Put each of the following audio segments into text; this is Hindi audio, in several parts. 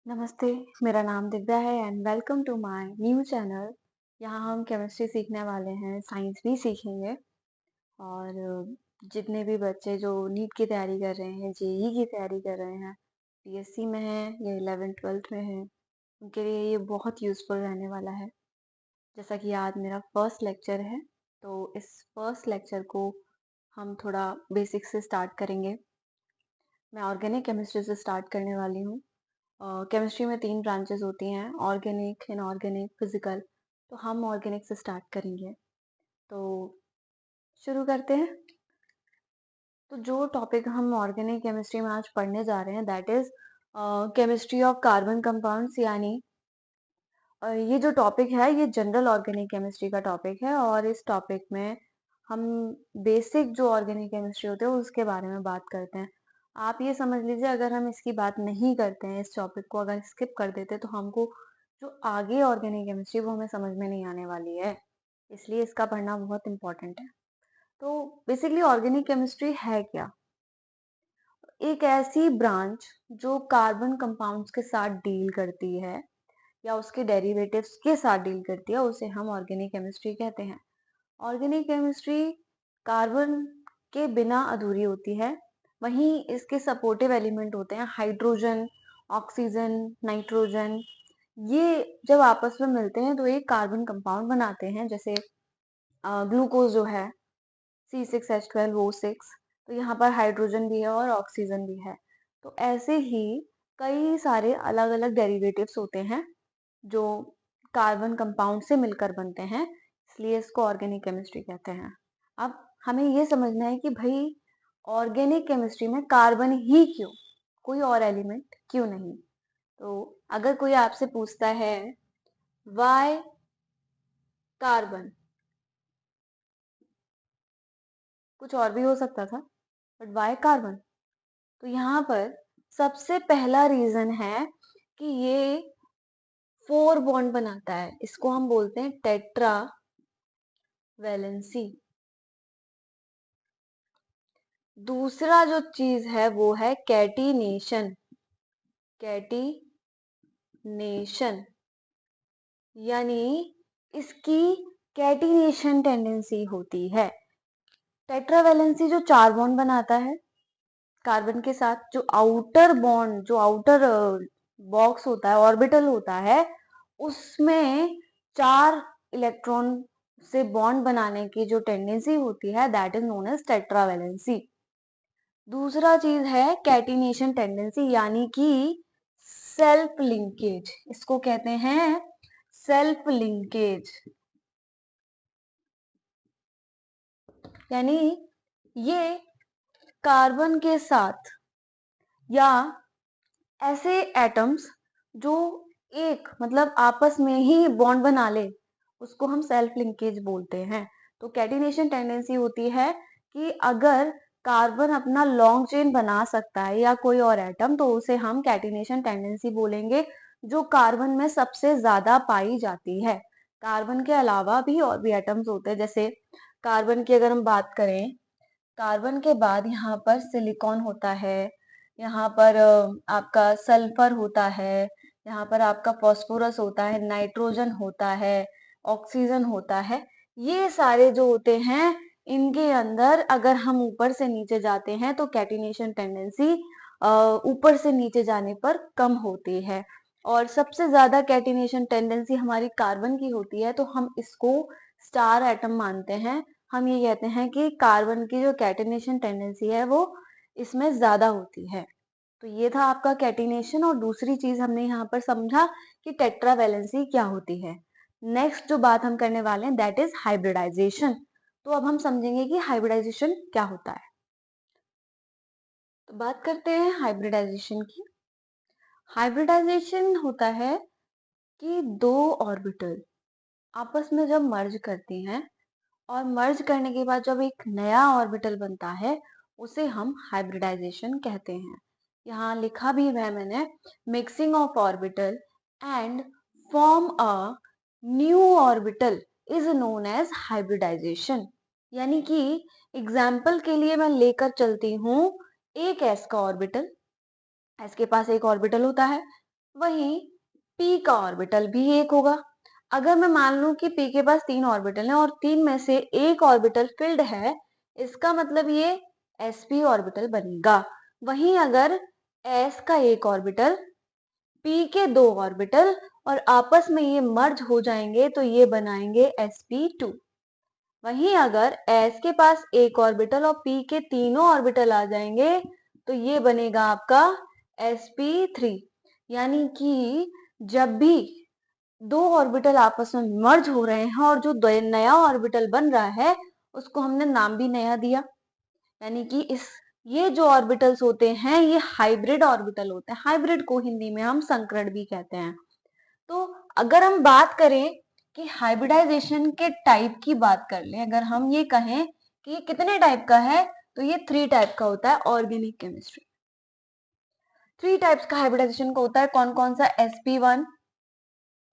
नमस्ते, मेरा नाम दिव्या है and welcome to my new channel. यहाँ हम केमिस्ट्री सीखने वाले हैं, साइंस भी सीखेंगे। और जितने भी बच्चे जो नीट की तैयारी कर रहे हैं, जेई की तैयारी कर रहे हैं, पीएससी में हैं या 11th-12th में हैं, उनके लिए ये बहुत यूज़फुल रहने वाला है। जैसा कि आज मेरा फर्स्ट लेक्चर है, तो इस फर्स्ट लेक्चर को हम थोड़ा बेसिक से स्टार्ट करेंगे। मैं ऑर्गेनिक केमिस्ट्री से स्टार्ट करने वाली हूँ। केमिस्ट्री में 3 ब्रांचेस होती हैं, ऑर्गेनिक, इनऑर्गेनिक, फिजिकल। तो हम ऑर्गेनिक से स्टार्ट करेंगे। तो शुरू करते हैं। तो जो टॉपिक हम ऑर्गेनिक केमिस्ट्री में आज पढ़ने जा रहे हैं that is chemistry of carbon compounds. यानी ये जो टॉपिक है ये जनरल ऑर्गेनिक केमिस्ट्री का टॉपिक है, और इस टॉपिक में हम बेसिक जो ऑर्गेनिक केमिस्ट्री होते हैं उसके बारे में बात करते हैं। आप ये समझ लीजिए, अगर हम इसकी बात नहीं करते हैं, इस टॉपिक को अगर स्किप कर देते हैं, तो हमको जो आगे ऑर्गेनिक केमिस्ट्री वो हमें समझ में नहीं आने वाली है। इसलिए इसका पढ़ना बहुत इंपॉर्टेंट है। तो बेसिकली ऑर्गेनिक केमिस्ट्री है क्या? एक ऐसी ब्रांच जो कार्बन कंपाउंड्स के साथ डील करती है या उसके डेरिवेटिव्स के साथ डील करती है, उसे हम ऑर्गेनिक केमिस्ट्री कहते हैं। ऑर्गेनिक केमिस्ट्री कार्बन के बिना अधूरी होती है। वहीं इसके सपोर्टिव एलिमेंट होते हैं हाइड्रोजन, ऑक्सीजन, नाइट्रोजन। ये जब आपस में मिलते हैं तो एक कार्बन कंपाउंड बनाते हैं। जैसे ग्लूकोज जो है C6H12O6, तो यहाँ पर हाइड्रोजन भी है और ऑक्सीजन भी है। तो ऐसे ही कई सारे अलग अलग डेरिवेटिव्स होते हैं जो कार्बन कंपाउंड से मिलकर बनते हैं, इसलिए इसको ऑर्गेनिक केमिस्ट्री कहते हैं। अब हमें ये समझना है कि भाई ऑर्गेनिक केमिस्ट्री में कार्बन ही क्यों, कोई और एलिमेंट क्यों नहीं? तो अगर कोई आपसे पूछता है वाई कार्बन, कुछ और भी हो सकता था, बट वाई कार्बन? तो यहाँ पर सबसे पहला रीजन है कि ये 4 बॉन्ड बनाता है। इसको हम बोलते हैं टेट्रा वैलेंसी। दूसरा जो चीज है वो है कैटिनेशन। कैटिनेशन यानी इसकी कैटिनेशन टेंडेंसी होती है। टेट्रावैलेंसी जो 4 बॉन्ड बनाता है कार्बन के साथ, जो आउटर बॉन्ड, जो आउटर बॉक्स होता है, ऑर्बिटल होता है, उसमें 4 इलेक्ट्रॉन से बॉन्ड बनाने की जो टेंडेंसी होती है that is known as tetravalency. दूसरा चीज है कैटिनेशन टेंडेंसी, यानी कि सेल्फ लिंकेज। इसको कहते हैं सेल्फ लिंकेज। यानी ये कार्बन के साथ या ऐसे एटम्स जो एक मतलब आपस में ही बॉन्ड बना ले, उसको हम सेल्फ लिंकेज बोलते हैं। तो कैटिनेशन टेंडेंसी होती है कि अगर कार्बन अपना लॉन्ग चेन बना सकता है या कोई और एटम, तो उसे हम कैटिनेशन टेंडेंसी बोलेंगे, जो कार्बन में सबसे ज्यादा पाई जाती है। कार्बन के अलावा भी और भी एटम्स होते हैं। जैसे कार्बन की अगर हम बात करें, कार्बन के बाद यहाँ पर सिलिकॉन होता है, यहाँ पर आपका सल्फर होता है, यहाँ पर आपका फास्फोरस होता है, नाइट्रोजन होता है, ऑक्सीजन होता है। ये सारे जो होते हैं, इनके अंदर अगर हम ऊपर से नीचे जाते हैं तो कैटिनेशन टेंडेंसी ऊपर से नीचे जाने पर कम होती है। और सबसे ज्यादा कैटिनेशन टेंडेंसी हमारी कार्बन की होती है, तो हम इसको स्टार एटम मानते हैं। हम ये कहते हैं कि कार्बन की जो कैटिनेशन टेंडेंसी है वो इसमें ज्यादा होती है। तो ये था आपका कैटिनेशन। और दूसरी चीज हमने यहाँ पर समझा कि टेट्रावैलेंसी क्या होती है। नेक्स्ट जो बात हम करने वाले हैं दैट इज हाइब्रिडाइजेशन। तो अब हम समझेंगे कि हाइब्रिडाइजेशन क्या होता है। तो बात करते हैं हाइब्रिडाइजेशन की। हाइब्रिडाइजेशन होता है कि दो ऑर्बिटल आपस में जब मर्ज करती हैं, और मर्ज करने के बाद जब एक नया ऑर्बिटल बनता है, उसे हम हाइब्रिडाइजेशन कहते हैं। यहाँ लिखा भी है मैंने, mixing of orbital and form a new orbital is known as hybridisation. यानी कि एग्जाम्पल के लिए मैं लेकर चलती हूँ एक एस का ऑर्बिटल। एस के पास एक ऑर्बिटल होता है, वहीं p का ऑर्बिटल भी एक होगा। अगर मैं मान लूं कि p के पास 3 ऑर्बिटल हैं और 3 में से एक ऑर्बिटल फिल्ड है, इसका मतलब ये sp ऑर्बिटल बनेगा। वहीं अगर s का एक ऑर्बिटल, p के 2 ऑर्बिटल और आपस में ये मर्ज हो जाएंगे तो ये बनाएंगे sp2। वहीं अगर s के पास एक ऑर्बिटल और p के तीनों ऑर्बिटल आ जाएंगे तो ये बनेगा आपका sp3। यानी कि जब भी दो ऑर्बिटल आपस में मर्ज हो रहे हैं और जो नया ऑर्बिटल बन रहा है उसको हमने नाम भी नया दिया। यानी कि ये जो ऑर्बिटल्स होते हैं ये हाइब्रिड ऑर्बिटल होते हैं। हाइब्रिड को हिंदी में हम संकरण भी कहते हैं। तो अगर हम बात करें कि हाइब्रिडाइजेशन के टाइप की बात कर लें, अगर हम ये कहें कि ये कितने टाइप का है, तो ये 3 टाइप का होता है ऑर्गेनिक केमिस्ट्री। 3 टाइप्स का हाइब्रिडाइजेशन का होता है। कौन कौन सा? sp1,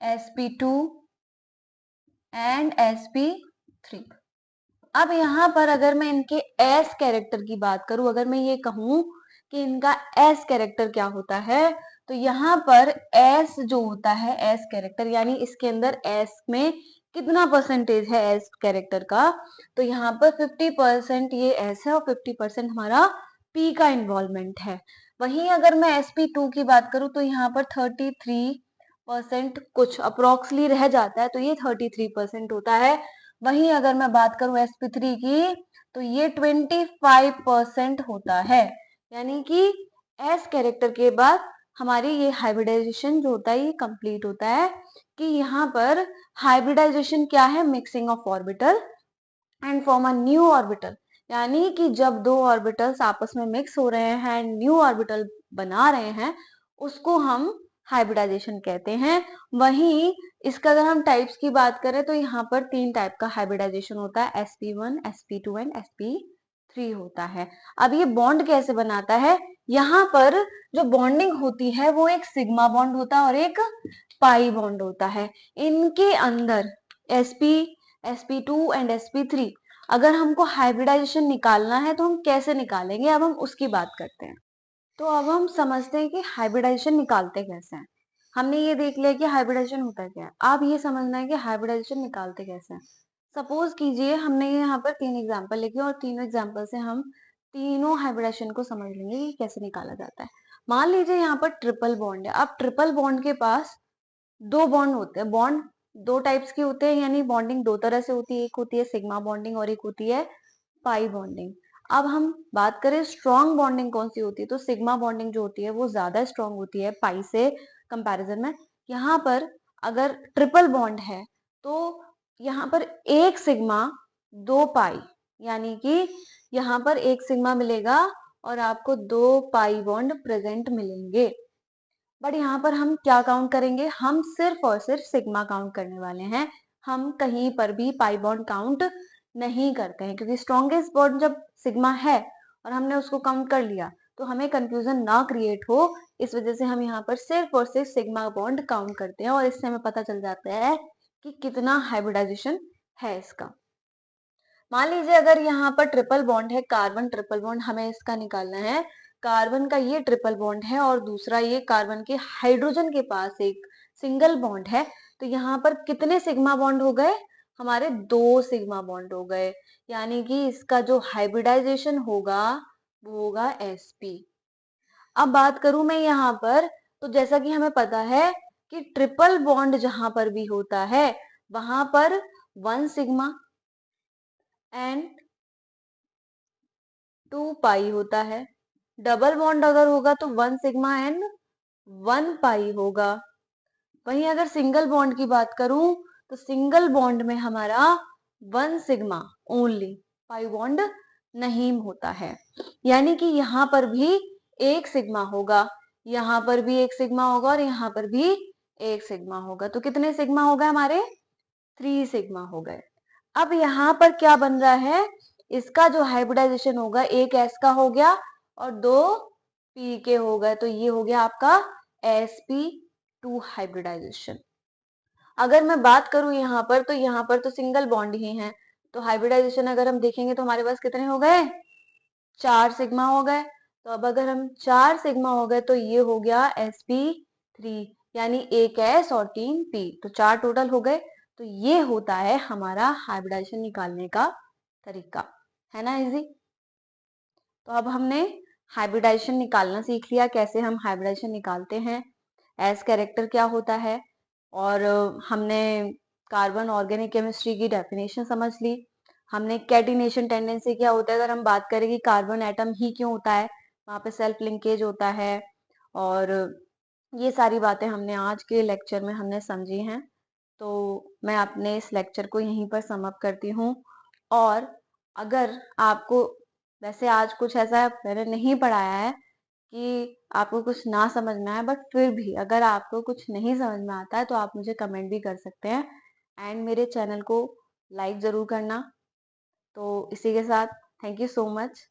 sp2 and sp3। अब यहाँ पर अगर मैं इनके एस कैरेक्टर की बात करूं, अगर मैं ये कहूं कि इनका एस कैरेक्टर क्या होता है, तो यहाँ पर एस जो होता है एस कैरेक्टर, यानी इसके अंदर एस में कितना परसेंटेज है एस कैरेक्टर का, तो यहाँ पर 50% ये एस है और 50% हमारा पी का इन्वॉल्वमेंट है। वहीं अगर मैं sp2 की बात करूं तो यहाँ पर 33% कुछ अप्रोक्सली रह जाता है, तो ये 33% होता है। वहीं अगर मैं बात करूं sp3 की तो ये 25% होता है। यानी कि एस कैरेक्टर के बाद हमारी ये हाइब्रिडाइजेशन जो होता है ये कंप्लीट होता है। कि यहाँ पर हाइब्रिडाइजेशन क्या है? Mixing of orbital and form a new orbital. यानी कि जब दो ऑर्बिटल्स आपस में मिक्स हो रहे हैं एंड न्यू ऑर्बिटल बना रहे हैं, उसको हम हाइब्रिडाइजेशन कहते हैं। वहीं इसका अगर हम टाइप्स की बात करें तो यहाँ पर 3 टाइप का हाइब्रिडाइजेशन होता है, sp1, sp2 एंड sp3 होता है। अब ये बॉन्ड कैसे बनाता है? यहाँ पर जो बॉन्डिंग होती है वो एक सिग्मा बॉन्ड होता है और एक पाई बॉन्ड होता है। इनके अंदर sp, sp2 एंड sp3 अगर हमको हाइब्रिडाइजेशन निकालना है तो हम कैसे निकालेंगे, अब हम उसकी बात करते हैं। तो अब हम समझते हैं कि हाइब्रिडाइजेशन निकालते कैसे हैं। हमने ये देख लिया कि हाइब्रिडाइजेशन होता क्या है, अब ये समझना है कि हाइब्रिडाइजेशन निकालते कैसे हैं। सपोज कीजिए हमने यहाँ पर 3 एग्जाम्पल लिखे और तीनों एग्जाम्पल से हम तीनों हाइब्रिडाइजेशन को समझ लेंगे कि कैसे निकाला जाता है। मान लीजिए यहाँ पर ट्रिपल बॉन्ड है। अब ट्रिपल बॉन्ड के पास 2 बॉन्ड होते हैं। बॉन्ड 2 टाइप्स के होते हैं, यानी बॉन्डिंग 2 तरह से होती है। एक होती है सिग्मा बॉन्डिंग और एक होती है पाई बॉन्डिंग। अब हम बात करें स्ट्रॉन्ग बॉन्डिंग कौन सी होती है, तो सिग्मा बॉन्डिंग जो होती है वो ज्यादा स्ट्रॉन्ग होती है पाई से कंपैरिजन में। यहाँ पर अगर ट्रिपल बॉन्ड है तो यहाँ पर एक सिग्मा 2 पाई, यानी कि यहाँ पर एक सिग्मा मिलेगा और आपको 2 पाई बॉन्ड प्रेजेंट मिलेंगे। बट यहाँ पर हम क्या काउंट करेंगे? हम सिर्फ और सिर्फ सिग्मा काउंट करने वाले हैं। हम कहीं पर भी पाई बॉन्ड काउंट नहीं करते हैं, क्योंकि स्ट्रॉन्गेस्ट बॉन्ड जब सिग्मा है और हमने उसको काउंट कर लिया तो हमें कंफ्यूजन ना क्रिएट हो, इस वजह से हम यहाँ पर सिर्फ और सिर्फ सिग्मा बॉन्ड काउंट करते हैं और इससे हमें पता चल जाता है कि कितना हाइब्रिडाइजेशन है इसका। मान लीजिए अगर यहाँ पर ट्रिपल बॉन्ड है, कार्बन ट्रिपल बॉन्ड, हमें इसका निकालना है। कार्बन का ये ट्रिपल बॉन्ड है और दूसरा ये कार्बन के हाइड्रोजन के पास एक सिंगल बॉन्ड है, तो यहाँ पर कितने सिग्मा बॉन्ड हो गए? हमारे 2 सिग्मा बॉन्ड हो गए। यानी कि इसका जो हाइब्रिडाइजेशन होगा वो होगा sp। अब बात करूं मैं यहाँ पर, तो जैसा कि हमें पता है कि ट्रिपल बॉन्ड जहां पर भी होता है वहां पर 1 सिग्मा एंड 2 पाई होता है। डबल बॉन्ड अगर होगा तो 1 सिग्मा एंड 1 पाई होगा। वहीं अगर सिंगल बॉन्ड की बात करूं तो सिंगल बॉन्ड में हमारा 1 सिग्मा ओनली, पाई बॉन्ड नहीं होता है। यानी कि यहाँ पर भी एक सिग्मा होगा, यहाँ पर भी एक सिग्मा होगा और यहाँ पर भी एक सिग्मा होगा। तो कितने सिग्मा हो गए हमारे? 3 सिग्मा हो गए। अब यहाँ पर क्या बन रहा है? इसका जो हाइब्रिडाइजेशन होगा एक एस का हो गया और 2 पी के हो गए, तो ये हो गया आपका sp2 हाइब्रिडाइजेशन। अगर मैं बात करूं यहाँ पर, तो यहाँ पर तो सिंगल बॉन्ड ही है, तो हाइब्रिडाइजेशन अगर हम देखेंगे तो हमारे पास कितने हो गए? 4 सिग्मा हो गए। तो अब अगर हम 4 सिग्मा हो गए तो ये हो गया sp3 3 यानी एक एस और 3 पी, तो 4 टोटल हो गए। तो ये होता है हमारा हाइब्रिडाइजेशन निकालने का तरीका, है ना इजी। तो अब हमने हाइब्रिडाइजेशन निकालना सीख लिया, कैसे हम हाइब्रिडाइजेशन निकालते हैं, एस कैरेक्टर क्या होता है, और हमने कार्बन ऑर्गेनिक केमिस्ट्री की डेफिनेशन समझ ली। हमने कैटिनेशन टेंडेंसी क्या होता है, अगर हम बात करें कि कार्बन एटम ही क्यों होता है, वहां पे सेल्फ लिंकेज होता है, और ये सारी बातें हमने आज के लेक्चर में हमने समझी हैं। तो मैं अपने इस लेक्चर को यहीं पर समाप्त करती हूँ। और अगर आपको, वैसे आज कुछ ऐसा मैंने नहीं पढ़ाया है कि आपको कुछ ना समझ में आए, बट फिर भी अगर आपको कुछ नहीं समझ में आता है तो आप मुझे कमेंट भी कर सकते हैं, एंड मेरे चैनल को लाइक ज़रूर करना। तो इसी के साथ थैंक यू सो मच।